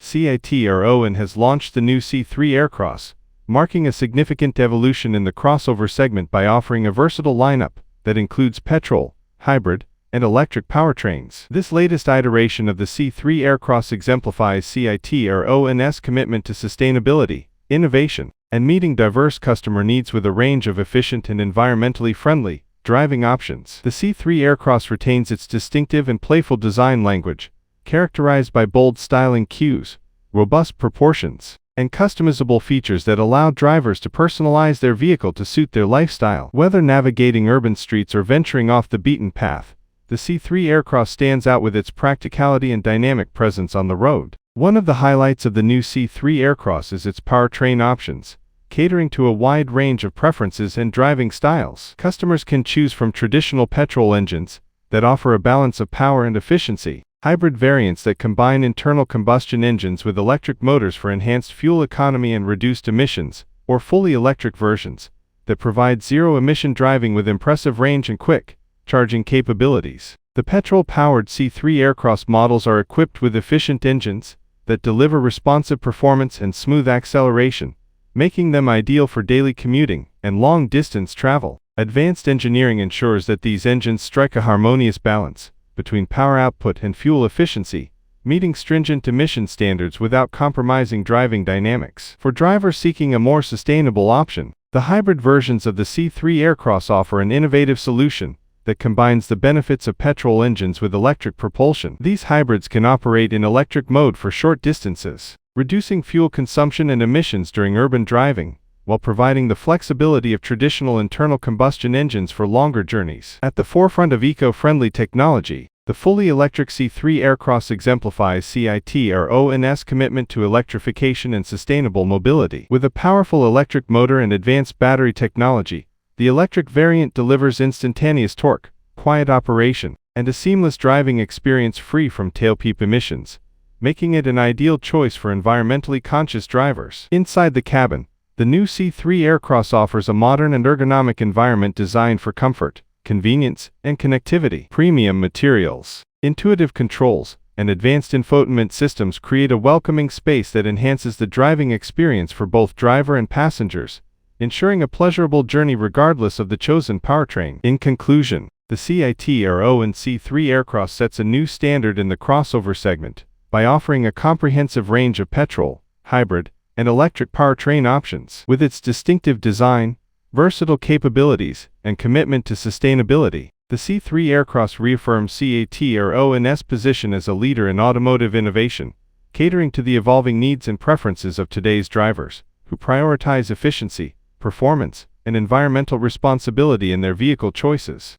Citroën has launched the new C3 Aircross, marking a significant evolution in the crossover segment by offering a versatile lineup that includes petrol, hybrid, and electric powertrains. This latest iteration of the C3 Aircross exemplifies Citroën's commitment to sustainability, innovation, and meeting diverse customer needs with a range of efficient and environmentally friendly driving options. The C3 Aircross retains its distinctive and playful design language, characterized by bold styling cues, robust proportions, and customizable features that allow drivers to personalize their vehicle to suit their lifestyle. Whether navigating urban streets or venturing off the beaten path, the C3 Aircross stands out with its practicality and dynamic presence on the road. One of the highlights of the new C3 Aircross is its powertrain options, catering to a wide range of preferences and driving styles. Customers can choose from traditional petrol engines that offer a balance of power and efficiency, hybrid variants that combine internal combustion engines with electric motors for enhanced fuel economy and reduced emissions, or fully electric versions that provide zero-emission driving with impressive range and quick charging capabilities. The petrol-powered C3 Aircross models are equipped with efficient engines that deliver responsive performance and smooth acceleration, making them ideal for daily commuting and long-distance travel. Advanced engineering ensures that these engines strike a harmonious balance between power output and fuel efficiency, meeting stringent emission standards without compromising driving dynamics. For drivers seeking a more sustainable option, the hybrid versions of the C3 Aircross offer an innovative solution that combines the benefits of petrol engines with electric propulsion. These hybrids can operate in electric mode for short distances, reducing fuel consumption and emissions during urban driving, while providing the flexibility of traditional internal combustion engines for longer journeys. At the forefront of eco-friendly technology, the fully electric C3 Aircross exemplifies Citroën's commitment to electrification and sustainable mobility. With a powerful electric motor and advanced battery technology, the electric variant delivers instantaneous torque, quiet operation, and a seamless driving experience free from tailpipe emissions, making it an ideal choice for environmentally conscious drivers. Inside the cabin, the new C3 Aircross offers a modern and ergonomic environment designed for comfort, convenience, and connectivity. Premium materials, intuitive controls, and advanced infotainment systems create a welcoming space that enhances the driving experience for both driver and passengers, ensuring a pleasurable journey regardless of the chosen powertrain. In conclusion, the Citroën C3 Aircross sets a new standard in the crossover segment by offering a comprehensive range of petrol, hybrid, and electric powertrain options. With its distinctive design, versatile capabilities, and commitment to sustainability, the C3 Aircross reaffirms Citroën's position as a leader in automotive innovation, catering to the evolving needs and preferences of today's drivers, who prioritize efficiency, performance, and environmental responsibility in their vehicle choices.